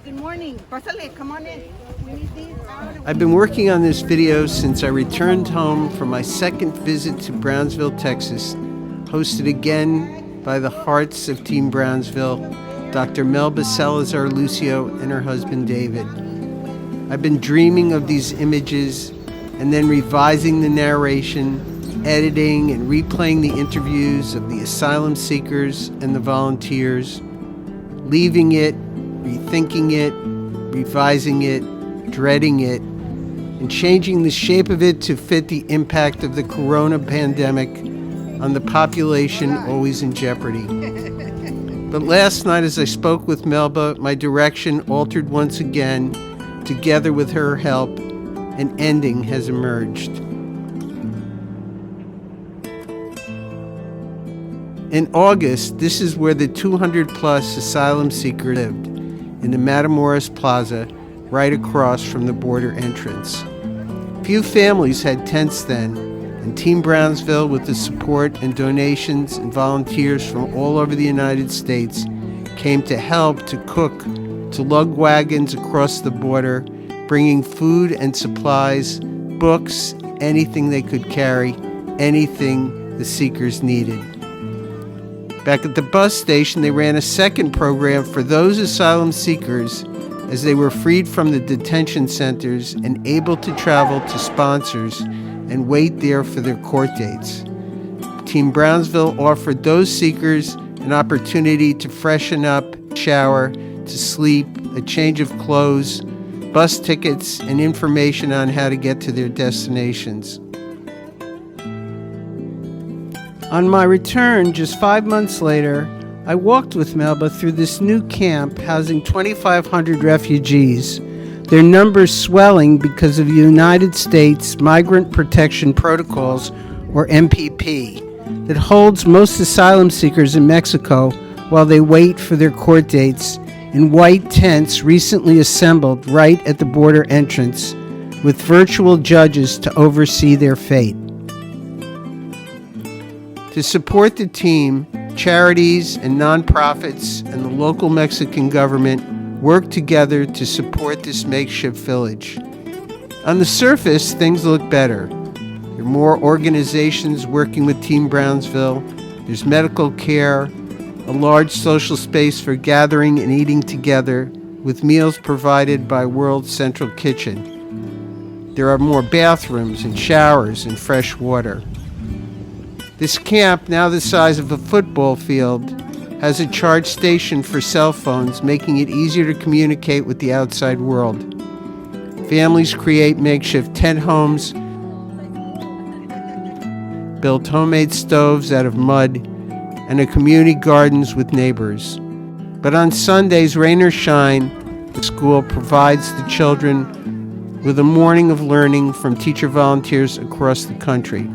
Good morning. Pásale, come on in. We need these out. I've been working on this video since I returned home from my second visit to Brownsville, Texas, hosted again by the hearts of Team Brownsville, Dr. Melba Salazar Lucio and her husband David. I've been dreaming of these images and then revising the narration, editing and replaying the interviews of the asylum seekers and the volunteers, leaving it, rethinking it, revising it, dreading it, and changing the shape of it to fit the impact of the corona pandemic on the population always in jeopardy. But last night as I spoke with Melba, my direction altered once again. Together with her help, an ending has emerged. In August, this is where the 200-plus asylum seekers lived, in the Matamoros Plaza, right across from the border entrance. Few families had tents then, and Team Brownsville, with the support and donations and volunteers from all over the United States, came to help, to cook, to lug wagons across the border, bringing food and supplies, books, anything they could carry, anything the seekers needed. Back at the bus station, they ran a second program for those asylum seekers as they were freed from the detention centers and able to travel to sponsors and wait there for their court dates. Team Brownsville offered those seekers an opportunity to freshen up, shower, to sleep, a change of clothes, bus tickets, and information on how to get to their destinations. On my return, just 5 months later, I walked with Melba through this new camp housing 2,500 refugees, their numbers swelling because of the United States Migrant Protection Protocols, or MPP, that holds most asylum seekers in Mexico while they wait for their court dates in white tents recently assembled right at the border entrance with virtual judges to oversee their fate. To support the team, charities and nonprofits and the local Mexican government worked together to support this makeshift village. On the surface, things look better. There are more organizations working with Team Brownsville. There's medical care, a large social space for gathering and eating together, with meals provided by World Central Kitchen. There are more bathrooms and showers and fresh water. This camp, now the size of a football field, has a charge station for cell phones, making it easier to communicate with the outside world. Families create makeshift tent homes, build homemade stoves out of mud, and a community gardens with neighbors. But on Sundays, rain or shine, the school provides the children with a morning of learning from teacher volunteers across the country.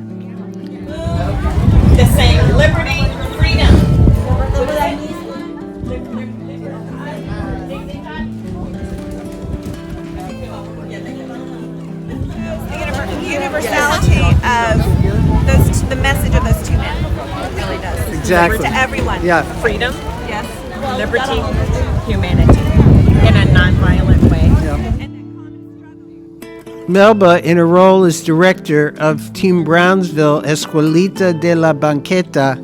The same liberty, freedom. The universality of the message of those two men. It really does. Exactly. To everyone. Yeah. Freedom, Yes. liberty, humanity, in a nonviolent way. Melba, in a role as director of Team Brownsville Escuelita de la Banqueta,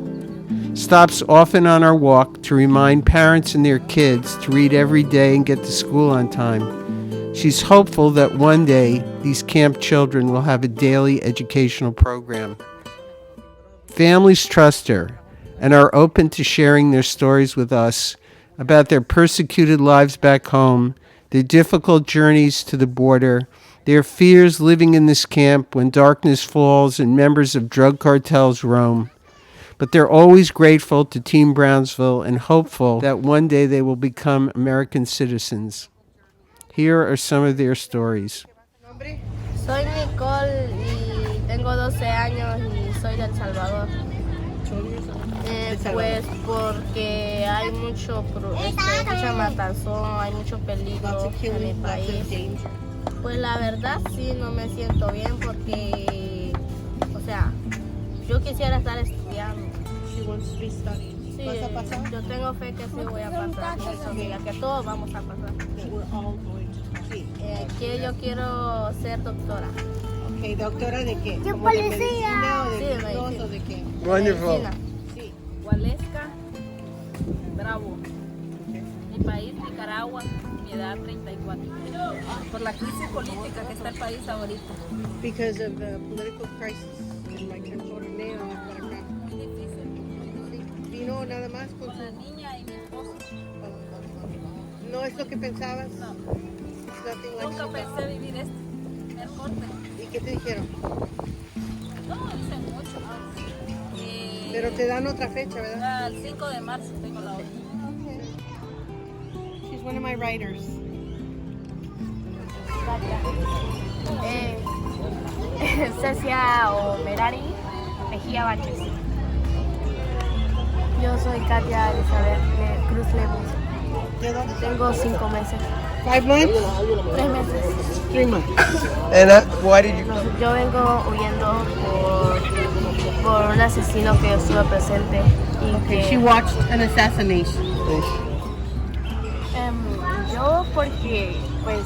stops often on our walk to remind parents and their kids to read every day and get to school on time. She's hopeful that one day these camp children will have a daily educational program. Families trust her and are open to sharing their stories with us about their persecuted lives back home, their difficult journeys to the border, their fears living in this camp when darkness falls and members of drug cartels roam. But they're always grateful to Team Brownsville and hopeful that one day they will become American citizens. Here are some of their stories. Soy Nicole y tengo 12 años y soy de El Salvador. Pues porque hay mucha matazón, hay mucho peligro en mi país. Pues la verdad sí no me siento bien porque, o sea, yo quisiera estar estudiando. She wants to be studying. Sí, ¿Vas a pasar? yo tengo fe que sí voy a pasar, amiga, que todos vamos a pasar. That we're all going to see. Que yo quiero ser doctora. Okay, ¿doctora de qué? Yo ¿Como de policía. medicina o de Sí, de hipnosis medicina. o de qué? Wonderful. Medicina. Sí. Waleska, Bravo. Mi país, Nicaragua. Mi edad, 34. Por la crisis política que está el país ahorita. Because of the political crisis in my country. Para acá. Muy difícil. ¿Vino nada más con Con la niña y mi esposo. ¿No es lo que pensabas? No. It's nothing like Nunca pensé vivir esto. Mejor. ¿Y qué te dijeron? No, dicen mucho. Pero te dan otra fecha, ¿verdad? El 5 de marzo tengo la otra. She's one of my writers. Cecia o Merari Mejía Baches. Yo soy Katia Elizabeth Cruz Lemus. ¿De dónde? Tengo 5 meses. 5 months? 3 meses. 3 months. And why did you? Yo vengo huyendo por un asesino que estuvo presente. Y Okay, que, she watched an assassination. yo porque pues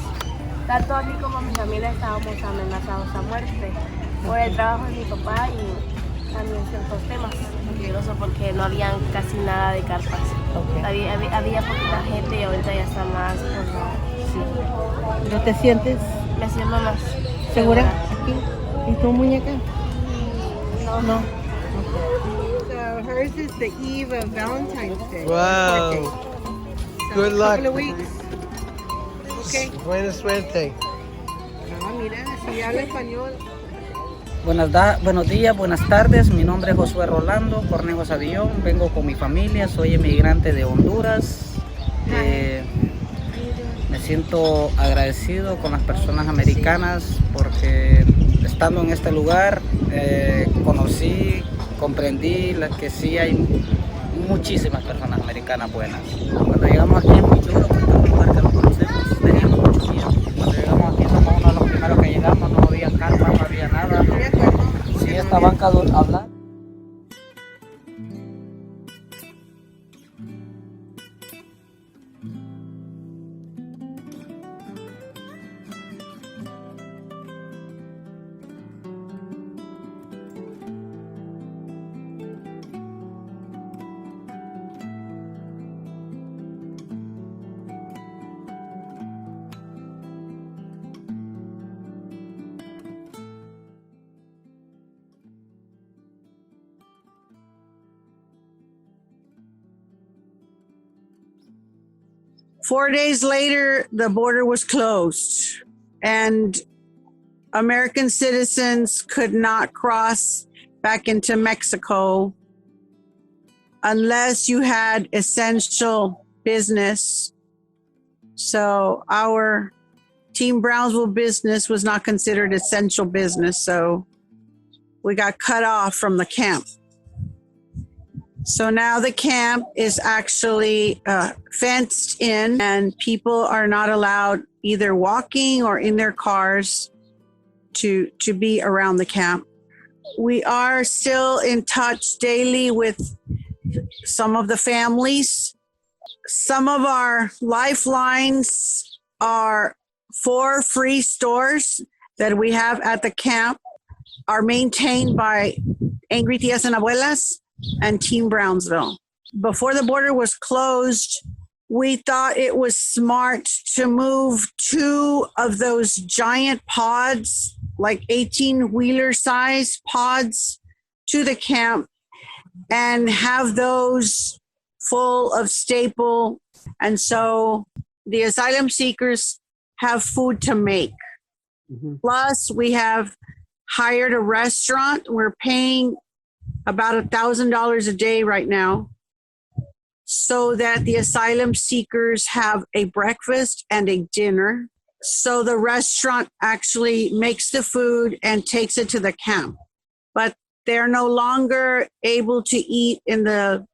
tanto a mí como a mi familia estábamos amenazados a muerte por el trabajo de mi papá y también ciertos temas peligrosos porque no habían casi nada de carpas. Okay. Había poquita gente y ahorita ya está más. Pues, ¿No te sientes me siento más segura aquí? ¿Y tu muñeca? No. No. So hers is the eve of Valentine's Day. Wow. Birthday. Good A luck. couple of weeks. Okay. Buena suerte. Ah, mira, si habla español. Buenos días, buenas tardes. Mi nombre es Josué Rolando Cornejo Savillón. Vengo con mi familia, soy inmigrante de Honduras. Me siento agradecido con las personas americanas porque estando en este lugar conocí, comprendí que sí hay muchísimas personas americanas buenas. Cuando llegamos aquí es muy duro porque es un lugar que no conocemos, teníamos mucho miedo. Cuando llegamos aquí somos uno de los primeros que llegamos, no había carpa, no había nada. Si esta banca habla. Four days later, the border was closed and American citizens could not cross back into Mexico unless you had essential business. So our Team Brownsville business was not considered essential business. So we got cut off from the camp. So now the camp is actually fenced in and people are not allowed either walking or in their cars to be around the camp. We are still in touch daily with some of the families. Some of our lifelines are 4 free stores that we have at the camp are maintained by Angry Tias and Abuelas and Team Brownsville. Before the border was closed, we thought it was smart to move 2 of those giant pods, like 18-wheeler size pods, to the camp and have those full of staple. And so the asylum seekers have food to make. Mm-hmm. Plus, we have hired a restaurant. We're paying about $1,000 a day right now so that the asylum seekers have a breakfast and a dinner. So the restaurant actually makes the food and takes it to the camp. But they're no longer able to eat in the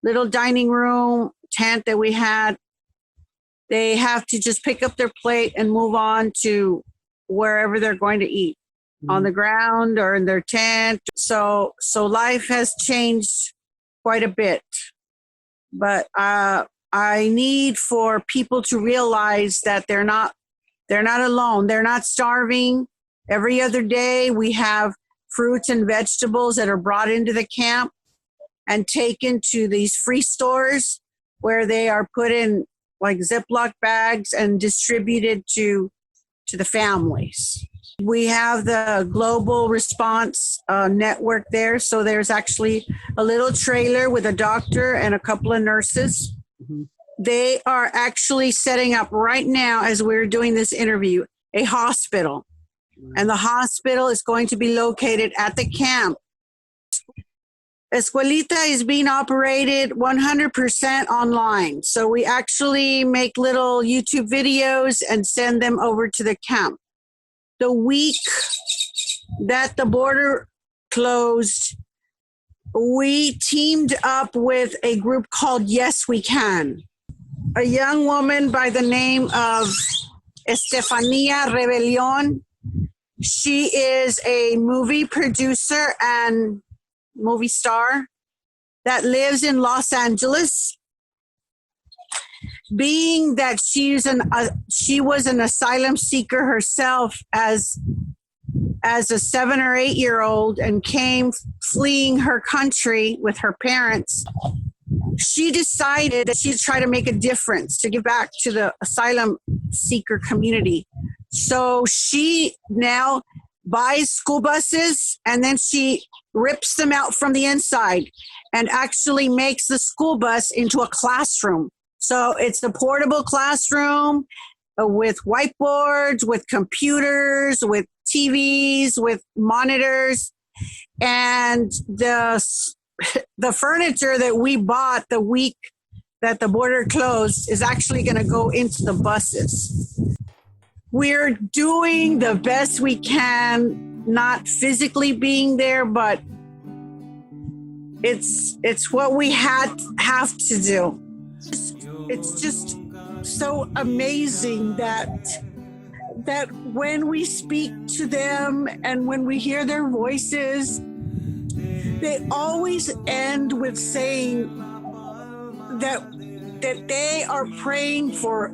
little dining room tent that we had. They have to just pick up their plate and move on to wherever they're going to eat. On the ground or in their tent. So life has changed quite a bit. But I need for people to realize that they're not alone. They're not starving. Every other day we have fruits and vegetables that are brought into the camp and taken to these free stores where they are put in like Ziploc bags and distributed to the families. We have the global response network there. So there's actually a little trailer with a doctor and a couple of nurses. Mm-hmm. They are actually setting up right now, as we're doing this interview, a hospital. And the hospital is going to be located at the camp. Escuelita is being operated 100% online. So we actually make little YouTube videos and send them over to the camp. The week that the border closed, we teamed up with a group called Yes We Can. A young woman by the name of Estefania Rebellion. She is a movie producer and movie star that lives in Los Angeles. Being that she was an asylum seeker herself as a 7 or 8 year old and came fleeing her country with her parents, she decided that she'd try to make a difference, to give back to the asylum seeker community. So she now buys school buses and then she rips them out from the inside and actually makes the school bus into a classroom. So it's a portable classroom with whiteboards, with computers, with TVs, with monitors. And the furniture that we bought the week that the border closed is actually going to go into the buses. We're doing the best we can, not physically being there, but it's what we have to do. It's just so amazing that when we speak to them and when we hear their voices, they always end with saying that they are praying for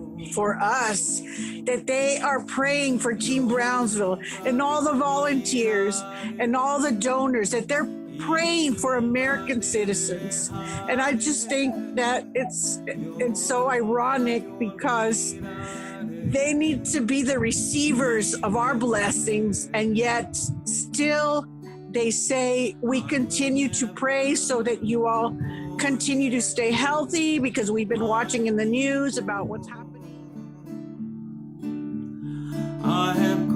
us, that they are praying for Team Brownsville and all the volunteers and all the donors, that they're praying for American citizens. And I just think that it's so ironic because they need to be the receivers of our blessings, and yet still they say we continue to pray so that you all continue to stay healthy, because we've been watching in the news about what's happening. I have